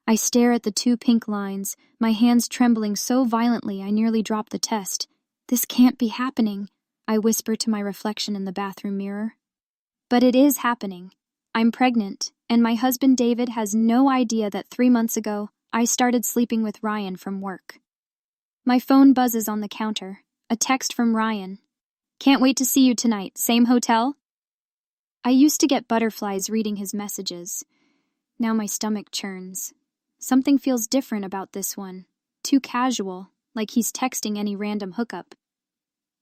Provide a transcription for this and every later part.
I stare at the two pink lines, my hands trembling so violently I nearly drop the test. This can't be happening, I whisper to my reflection in the bathroom mirror. But it is happening. I'm pregnant, and my husband David has no idea that 3 months ago I started sleeping with Ryan from work. My phone buzzes on the counter. A text from Ryan. Can't wait to see you tonight. Same hotel? I used to get butterflies reading his messages. Now my stomach churns. Something feels different about this one. Too casual, like he's texting any random hookup.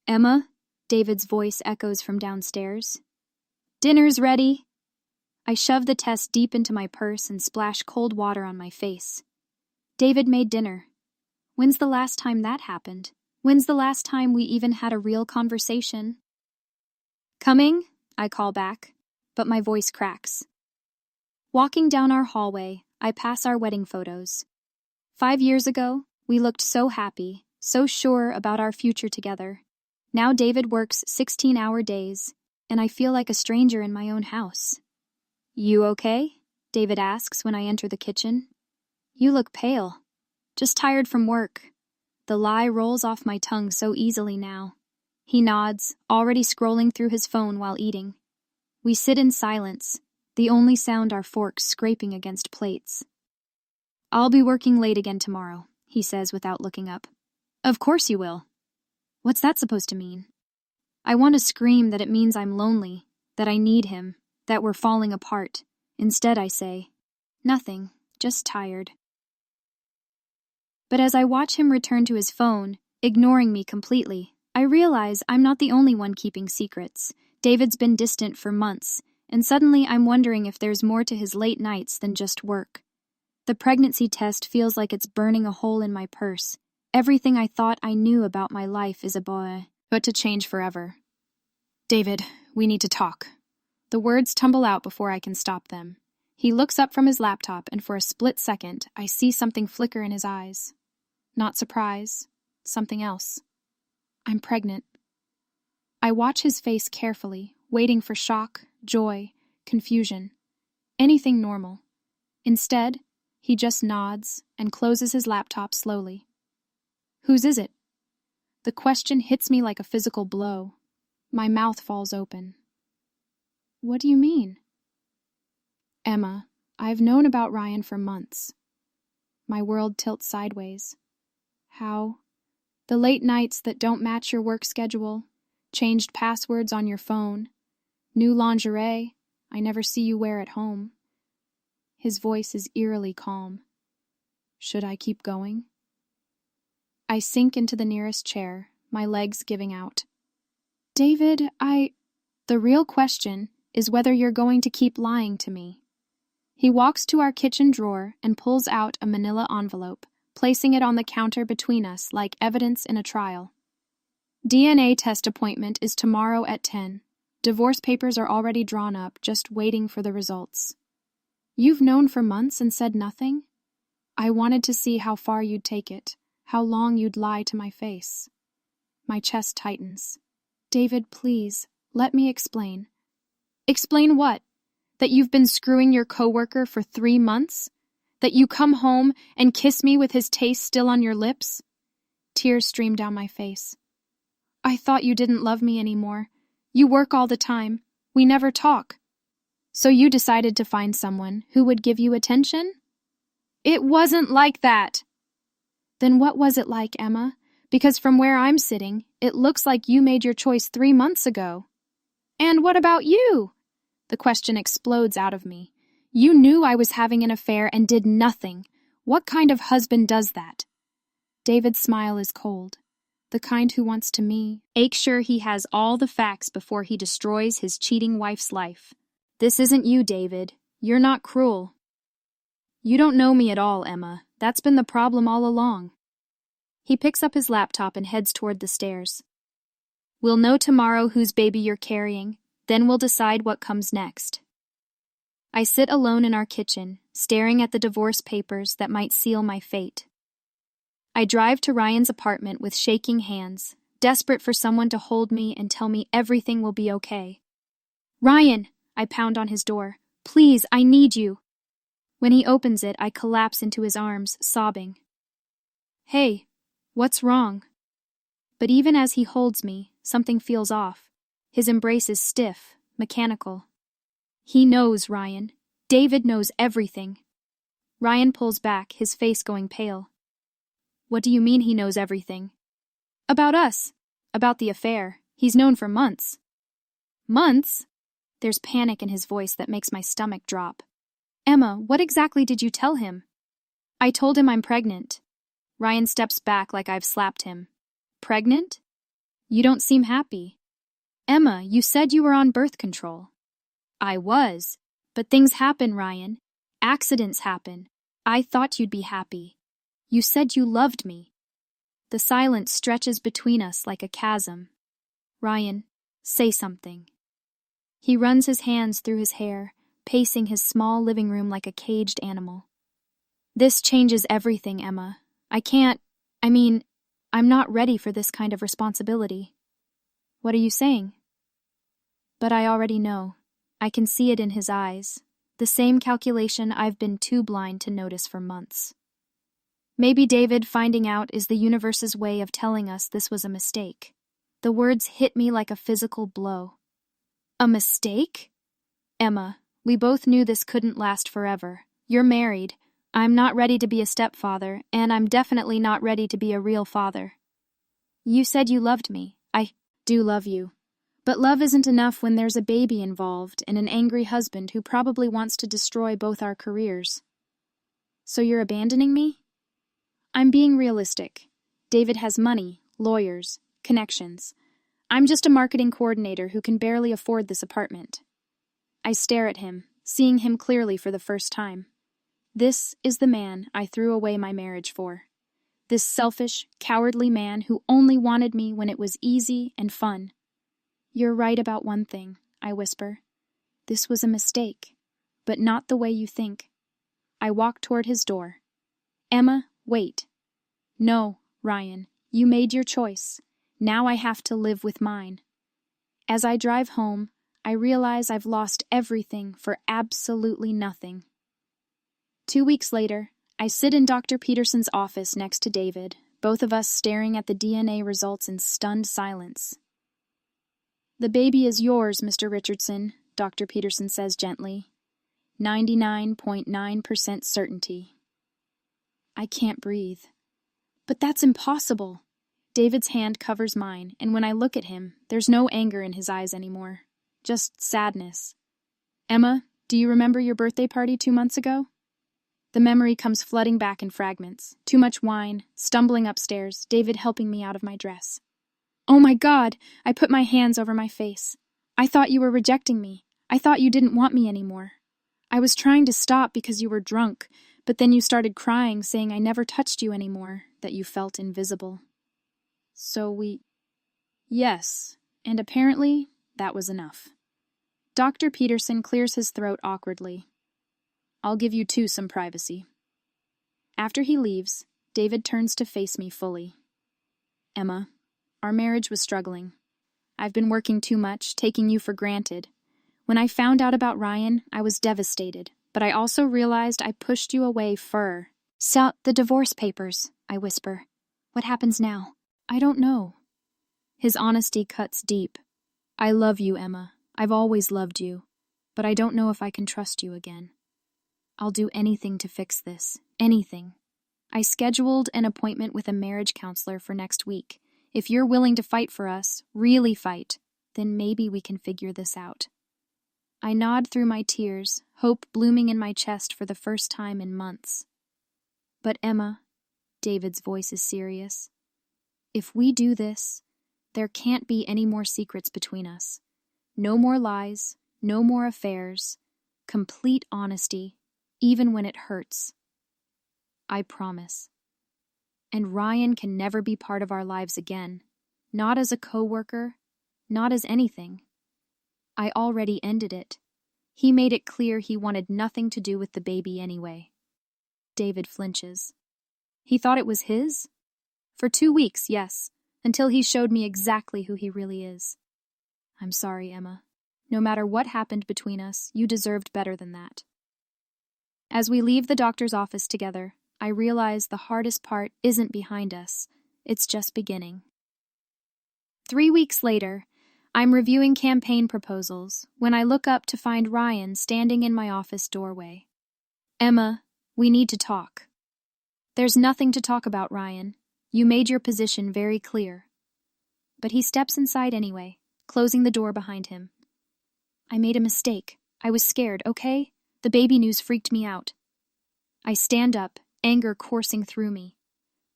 Emma? David's voice echoes from downstairs. Dinner's ready. I shove the test deep into my purse and splash cold water on my face. David made dinner. When's the last time that happened? When's the last time we even had a real conversation? Coming? I call back, but my voice cracks. Walking down our hallway, I pass our wedding photos. 5 years ago, we looked so happy, so sure about our future together. Now David works 16-hour days, and I feel like a stranger in my own house. You okay? David asks when I enter the kitchen. You look pale. Just tired from work. The lie rolls off my tongue so easily now. He nods, already scrolling through his phone while eating. We sit in silence, the only sound our forks scraping against plates. I'll be working late again tomorrow, he says without looking up. Of course you will. What's that supposed to mean? I want to scream that it means I'm lonely, that I need him, that we're falling apart. Instead I say, nothing, just tired. But as I watch him return to his phone, ignoring me completely, I realize I'm not the only one keeping secrets. David's been distant for months, and suddenly I'm wondering if there's more to his late nights than just work. The pregnancy test feels like it's burning a hole in my purse. Everything I thought I knew about my life is about to change forever. David, we need to talk. The words tumble out before I can stop them. He looks up from his laptop, and for a split second, I see something flicker in his eyes. Not surprise, something else. I'm pregnant. I watch his face carefully, waiting for shock, joy, confusion. Anything normal. Instead, he just nods and closes his laptop slowly. Whose is it? The question hits me like a physical blow. My mouth falls open. What do you mean? Emma, I've known about Ryan for months. My world tilts sideways. How? The late nights that don't match your work schedule, changed passwords on your phone, new lingerie I never see you wear at home. His voice is eerily calm. Should I keep going? I sink into the nearest chair, my legs giving out. David, The real question is whether you're going to keep lying to me. He walks to our kitchen drawer and pulls out a manila envelope, placing it on the counter between us like evidence in a trial. DNA test appointment is tomorrow at 10. Divorce papers are already drawn up, just waiting for the results. You've known for months and said nothing? I wanted to see how far you'd take it, how long you'd lie to my face. My chest tightens. David, please, let me explain. Explain what? That you've been screwing your coworker for 3 months? That you come home and kiss me with his taste still on your lips? Tears stream down my face. I thought you didn't love me anymore. You work all the time. We never talk. So you decided to find someone who would give you attention? It wasn't like that. Then what was it like, Emma? Because from where I'm sitting, it looks like you made your choice 3 months ago. And what about you? The question explodes out of me. You knew I was having an affair and did nothing. What kind of husband does that? David's smile is cold. The kind who wants to make sure he has all the facts before he destroys his cheating wife's life. This isn't you, David. You're not cruel. You don't know me at all, Emma. That's been the problem all along. He picks up his laptop and heads toward the stairs. We'll know tomorrow whose baby you're carrying, then we'll decide what comes next. I sit alone in our kitchen, staring at the divorce papers that might seal my fate. I drive to Ryan's apartment with shaking hands, desperate for someone to hold me and tell me everything will be okay. Ryan, I pound on his door. Please, I need you. When he opens it, I collapse into his arms, sobbing. Hey, what's wrong? But even as he holds me, something feels off. His embrace is stiff, mechanical. He knows, Ryan. David knows everything. Ryan pulls back, his face going pale. What do you mean he knows everything? About us. About the affair. He's known for months. Months? There's panic in his voice that makes my stomach drop. Emma, what exactly did you tell him? I told him I'm pregnant. Ryan steps back like I've slapped him. Pregnant? You don't seem happy. Emma, you said you were on birth control. I was. But things happen, Ryan. Accidents happen. I thought you'd be happy. You said you loved me. The silence stretches between us like a chasm. Ryan, say something. He runs his hands through his hair, pacing his small living room like a caged animal. This changes everything, Emma. I'm not ready for this kind of responsibility. What are you saying? But I already know. I can see it in his eyes. The same calculation I've been too blind to notice for months. Maybe David finding out is the universe's way of telling us this was a mistake. The words hit me like a physical blow. A mistake? Emma, we both knew this couldn't last forever. You're married. I'm not ready to be a stepfather, and I'm definitely not ready to be a real father. You said you loved me. I do love you. But love isn't enough when there's a baby involved and an angry husband who probably wants to destroy both our careers. So you're abandoning me? I'm being realistic. David has money, lawyers, connections. I'm just a marketing coordinator who can barely afford this apartment. I stare at him, seeing him clearly for the first time. This is the man I threw away my marriage for. This selfish, cowardly man who only wanted me when it was easy and fun. You're right about one thing, I whisper. This was a mistake, but not the way you think. I walk toward his door. Emma, wait. No, Ryan, you made your choice. Now I have to live with mine. As I drive home, I realize I've lost everything for absolutely nothing. 2 weeks later, I sit in Dr. Peterson's office next to David, both of us staring at the DNA results in stunned silence. The baby is yours, Mr. Richardson, Dr. Peterson says gently. 99.9% certainty. I can't breathe. But that's impossible. David's hand covers mine, and when I look at him, there's no anger in his eyes anymore. Just sadness. Emma, do you remember your birthday party 2 months ago? The memory comes flooding back in fragments. Too much wine, stumbling upstairs, David helping me out of my dress. Oh my God! I put my hands over my face. I thought you were rejecting me. I thought you didn't want me anymore. I was trying to stop because you were drunk, but then you started crying, saying I never touched you anymore, that you felt invisible. Yes, and apparently that was enough. Dr. Peterson clears his throat awkwardly. I'll give you two some privacy. After he leaves, David turns to face me fully. Emma, our marriage was struggling. I've been working too much, taking you for granted. When I found out about Ryan, I was devastated, but I also realized I pushed you away for... The divorce papers, I whisper. What happens now? I don't know. His honesty cuts deep. I love you, Emma. I've always loved you, but I don't know if I can trust you again. I'll do anything to fix this. Anything. I scheduled an appointment with a marriage counselor for next week. If you're willing to fight for us, really fight, then maybe we can figure this out. I nod through my tears, hope blooming in my chest for the first time in months. But Emma, David's voice is serious. If we do this, there can't be any more secrets between us. No more lies, no more affairs, complete honesty, even when it hurts. I promise. And Ryan can never be part of our lives again, not as a coworker, not as anything. I already ended it. He made it clear he wanted nothing to do with the baby anyway. David flinches. He thought it was his? For 2 weeks, yes, until he showed me exactly who he really is. I'm sorry, Emma. No matter what happened between us, you deserved better than that. As we leave the doctor's office together, I realize the hardest part isn't behind us. It's just beginning. 3 weeks later, I'm reviewing campaign proposals when I look up to find Ryan standing in my office doorway. Emma, we need to talk. There's nothing to talk about, Ryan. You made your position very clear. But he steps inside anyway, closing the door behind him. I made a mistake. I was scared, okay? The baby news freaked me out. I stand up, anger coursing through me.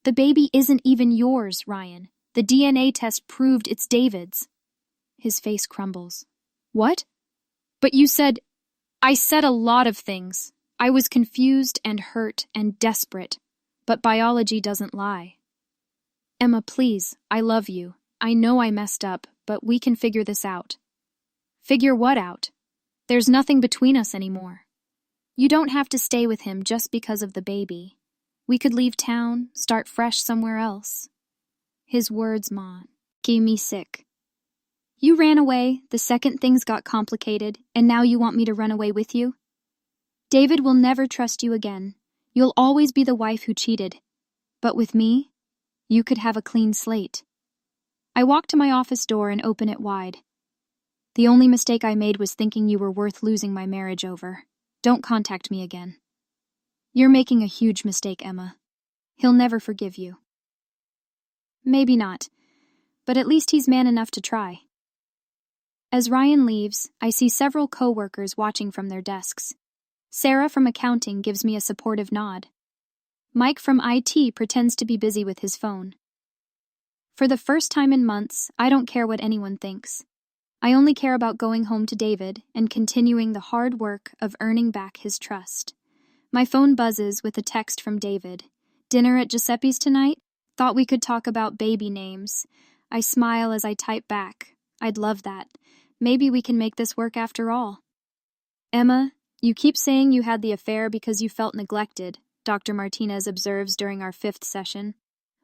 The baby isn't even yours, Ryan. The DNA test proved it's David's. His face crumbles. What? But you said... I said a lot of things. I was confused and hurt and desperate. But biology doesn't lie. Emma, please, I love you. I know I messed up, but we can figure this out. Figure what out? There's nothing between us anymore. You don't have to stay with him just because of the baby. We could leave town, start fresh somewhere else. His words, Ma, gave me sick. You ran away the second things got complicated, and now you want me to run away with you? David will never trust you again. You'll always be the wife who cheated. But with me, you could have a clean slate. I walk to my office door and open it wide. The only mistake I made was thinking you were worth losing my marriage over. Don't contact me again. You're making a huge mistake, Emma. He'll never forgive you. Maybe not, but at least he's man enough to try. As Ryan leaves, I see several co-workers watching from their desks. Sarah from accounting gives me a supportive nod. Mike from IT pretends to be busy with his phone. For the first time in months, I don't care what anyone thinks. I only care about going home to David and continuing the hard work of earning back his trust. My phone buzzes with a text from David. Dinner at Giuseppe's tonight? Thought we could talk about baby names. I smile as I type back. I'd love that. Maybe we can make this work after all. Emma, you keep saying you had the affair because you felt neglected, Dr. Martinez observes during our 5th session.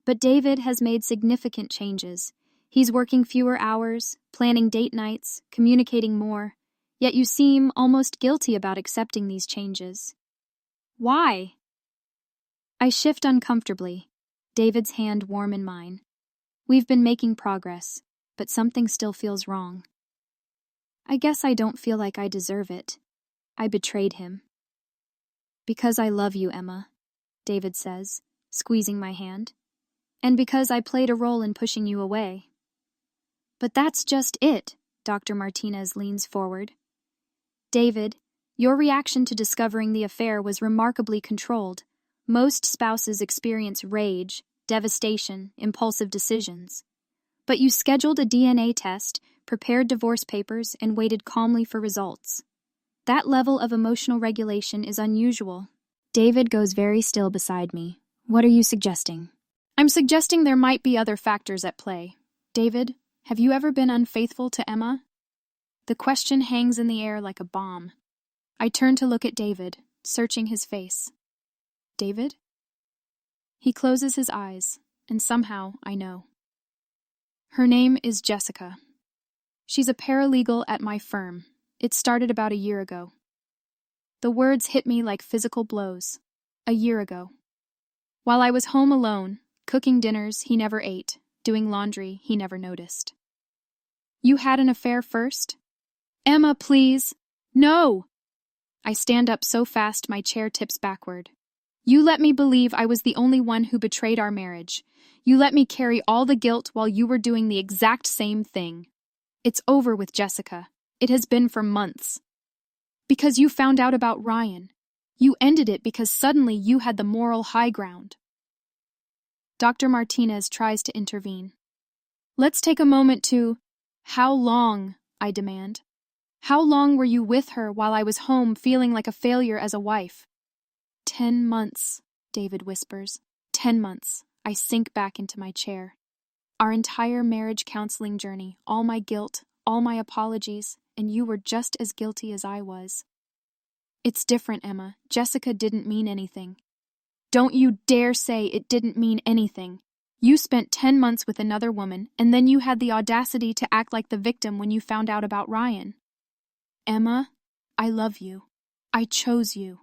But David has made significant changes. He's working fewer hours, planning date nights, communicating more, yet you seem almost guilty about accepting these changes. Why? I shift uncomfortably, David's hand warm in mine. We've been making progress, but something still feels wrong. I guess I don't feel like I deserve it. I betrayed him. Because I love you, Emma, David says, squeezing my hand. And because I played a role in pushing you away. But that's just it, Dr. Martinez leans forward. David, your reaction to discovering the affair was remarkably controlled. Most spouses experience rage, devastation, impulsive decisions. But you scheduled a DNA test, prepared divorce papers, and waited calmly for results. That level of emotional regulation is unusual. David goes very still beside me. What are you suggesting? I'm suggesting there might be other factors at play. David, have you ever been unfaithful to Emma? The question hangs in the air like a bomb. I turn to look at David, searching his face. David? He closes his eyes, and somehow I know. Her name is Jessica. She's a paralegal at my firm. It started about a year ago. The words hit me like physical blows. A year ago. While I was home alone, cooking dinners he never ate, doing laundry he never noticed. You had an affair first? Emma, please. No! I stand up so fast my chair tips backward. You let me believe I was the only one who betrayed our marriage. You let me carry all the guilt while you were doing the exact same thing. It's over with Jessica. It has been for months. Because you found out about Ryan. You ended it because suddenly you had the moral high ground. Dr. Martinez tries to intervene. Let's take a moment to... How long, I demand. How long were you with her while I was home feeling like a failure as a wife? 10 months, David whispers. 10 months. I sink back into my chair. Our entire marriage counseling journey, all my guilt, all my apologies, and you were just as guilty as I was. It's different, Emma. Jessica didn't mean anything. Don't you dare say it didn't mean anything. You spent 10 months with another woman, and then you had the audacity to act like the victim when you found out about Ryan. Emma, I love you. I chose you.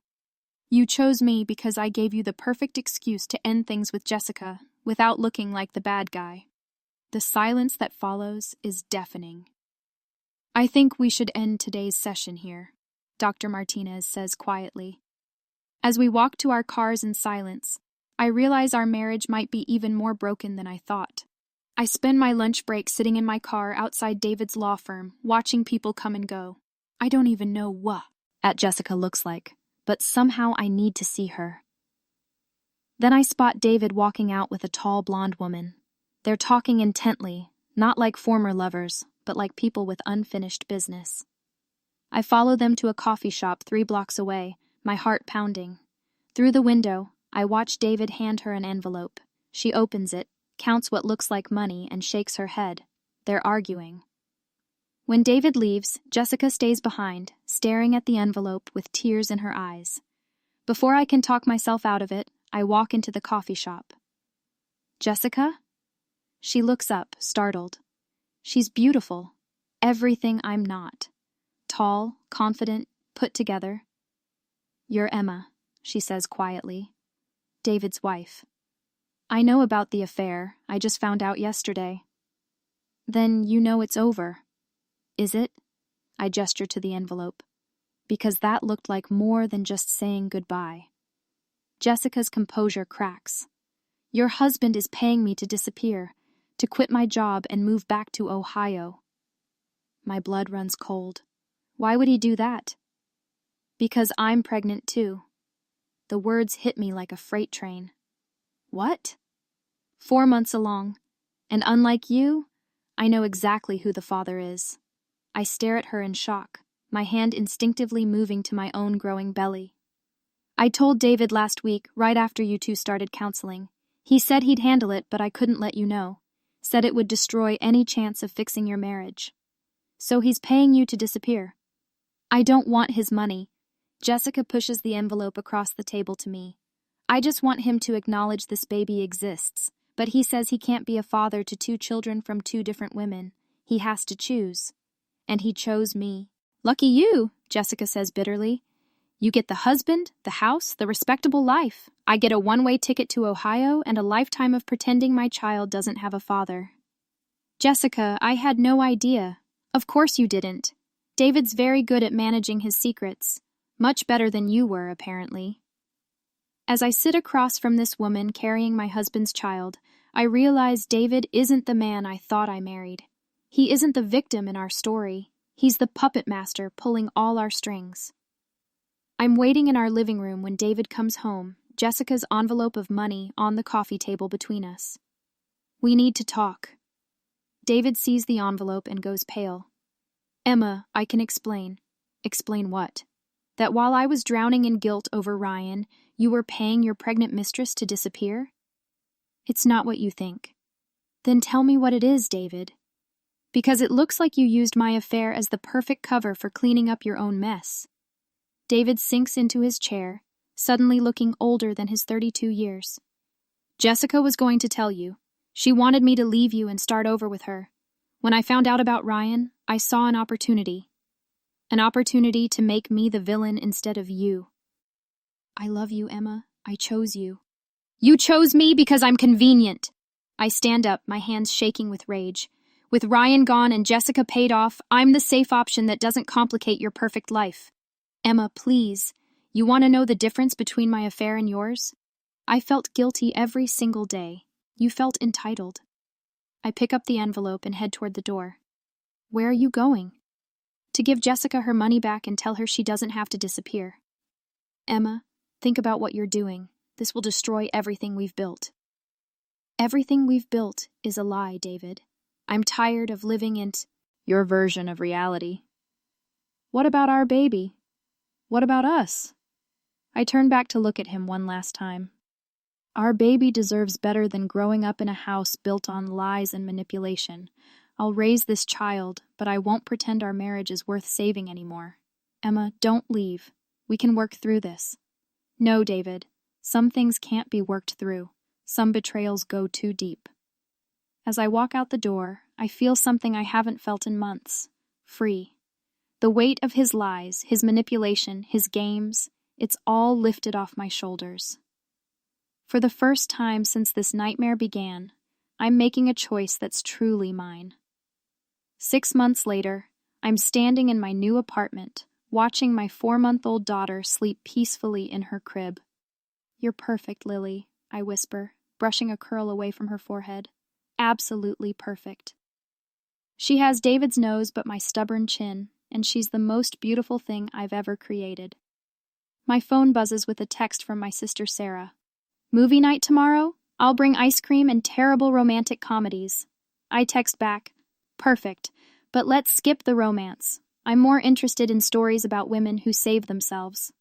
You chose me because I gave you the perfect excuse to end things with Jessica without looking like the bad guy. The silence that follows is deafening. I think we should end today's session here, Dr. Martinez says quietly. As we walk to our cars in silence, I realize our marriage might be even more broken than I thought. I spend my lunch break sitting in my car outside David's law firm, watching people come and go. I don't even know what Jessica looks like, but somehow I need to see her. Then I spot David walking out with a tall blonde woman. They're talking intently, not like former lovers, but like people with unfinished business. I follow them to a coffee shop 3 blocks away, my heart pounding. Through the window, I watch David hand her an envelope. She opens it, counts what looks like money, and shakes her head. They're arguing. When David leaves, Jessica stays behind, staring at the envelope with tears in her eyes. Before I can talk myself out of it, I walk into the coffee shop. Jessica? She looks up, startled. She's beautiful. Everything I'm not. Tall, confident, put together. You're Emma, she says quietly. David's wife. I know about the affair. I just found out yesterday. Then you know it's over. Is it? I gesture to the envelope. Because that looked like more than just saying goodbye. Jessica's composure cracks. Your husband is paying me to disappear, to quit my job and move back to Ohio. My blood runs cold. Why would he do that? Because I'm pregnant too. The words hit me like a freight train. What? 4 months along, and unlike you, I know exactly who the father is. I stare at her in shock, my hand instinctively moving to my own growing belly. I told David last week, right after you two started counseling. He said he'd handle it, but I couldn't let you know. Said it would destroy any chance of fixing your marriage. So he's paying you to disappear. I don't want his money. Jessica pushes the envelope across the table to me. I just want him to acknowledge this baby exists, but he says he can't be a father to 2 children from 2 different women. He has to choose. And he chose me. Lucky you, Jessica says bitterly. You get the husband, the house, the respectable life. I get a 1-way ticket to Ohio and a lifetime of pretending my child doesn't have a father. Jessica, I had no idea. Of course you didn't. David's very good at managing his secrets. Much better than you were, apparently. As I sit across from this woman carrying my husband's child, I realize David isn't the man I thought I married. He isn't the victim in our story. He's the puppet master pulling all our strings. I'm waiting in our living room when David comes home, Jessica's envelope of money on the coffee table between us. We need to talk. David sees the envelope and goes pale. Emma, I can explain. Explain what? That while I was drowning in guilt over Ryan, you were paying your pregnant mistress to disappear? It's not what you think. Then tell me what it is, David. Because it looks like you used my affair as the perfect cover for cleaning up your own mess. David sinks into his chair, suddenly looking older than his 32 years. Jessica was going to tell you. She wanted me to leave you and start over with her. When I found out about Ryan, I saw an opportunity. An opportunity to make me the villain instead of you. I love you, Emma. I chose you. You chose me because I'm convenient. I stand up, my hands shaking with rage. With Ryan gone and Jessica paid off, I'm the safe option that doesn't complicate your perfect life. Emma, please. You want to know the difference between my affair and yours? I felt guilty every single day. You felt entitled. I pick up the envelope and head toward the door. Where are you going? To give Jessica her money back and tell her she doesn't have to disappear. Emma, think about what you're doing. This will destroy everything we've built. Everything we've built is a lie, David. I'm tired of living in your version of reality. What about our baby? What about us? I turn back to look at him one last time. Our baby deserves better than growing up in a house built on lies and manipulation. I'll raise this child, but I won't pretend our marriage is worth saving anymore. Emma, don't leave. We can work through this. No, David. Some things can't be worked through. Some betrayals go too deep. As I walk out the door, I feel something I haven't felt in months. Free. The weight of his lies, his manipulation, his games, It's all lifted off my shoulders. For the first time since this nightmare began, I'm making a choice that's truly mine. 6 months later, I'm standing in my new apartment, watching my 4-month-old daughter sleep peacefully in her crib. "You're perfect, Lily," I whisper, brushing a curl away from her forehead. "Absolutely perfect." She has David's nose but my stubborn chin, and she's the most beautiful thing I've ever created. My phone buzzes with a text from my sister Sarah. "Movie night tomorrow? I'll bring ice cream and terrible romantic comedies." I text back, "Perfect, but let's skip the romance. I'm more interested in stories about women who save themselves."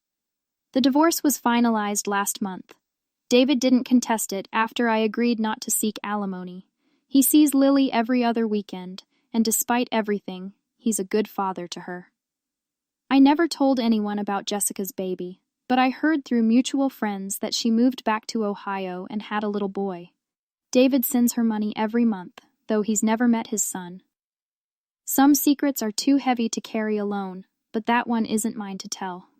The divorce was finalized last month. David didn't contest it after I agreed not to seek alimony. He sees Lily every other weekend, and despite everything, he's a good father to her. I never told anyone about Jessica's baby, but I heard through mutual friends that she moved back to Ohio and had a little boy. David sends her money every month, though he's never met his son. Some secrets are too heavy to carry alone, but that one isn't mine to tell.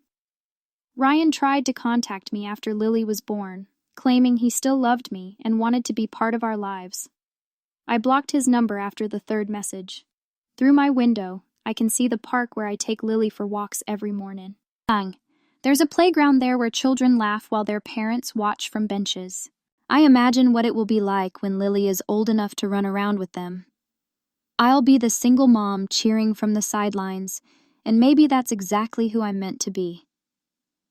Ryan tried to contact me after Lily was born, claiming he still loved me and wanted to be part of our lives. I blocked his number after the third message. Through my window, I can see the park where I take Lily for walks every morning. Bang! There's a playground there where children laugh while their parents watch from benches. I imagine what it will be like when Lily is old enough to run around with them. I'll be the single mom cheering from the sidelines, and maybe that's exactly who I'm meant to be.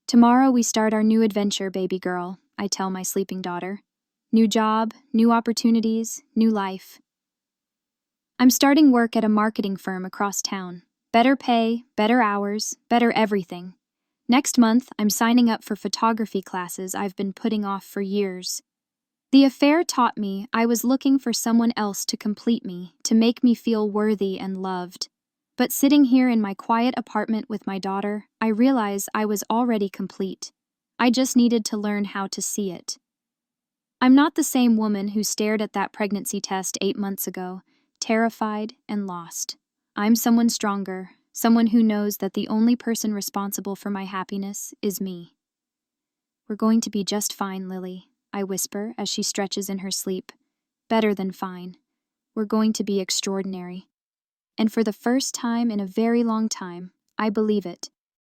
"Tomorrow we start our new adventure, baby girl," I tell my sleeping daughter. "New job, new opportunities, new life." I'm starting work at a marketing firm across town. Better pay, better hours, better everything. Next month, I'm signing up for photography classes I've been putting off for years. The affair taught me I was looking for someone else to complete me, to make me feel worthy and loved. But sitting here in my quiet apartment with my daughter, I realize I was already complete. I just needed to learn how to see it. I'm not the same woman who stared at that pregnancy test 8 months ago, terrified and lost. I'm someone stronger, someone who knows that the only person responsible for my happiness is me. "We're going to be just fine, Lily," I whisper as she stretches in her sleep. "Better than fine. We're going to be extraordinary." And for the first time in a very long time, I believe it.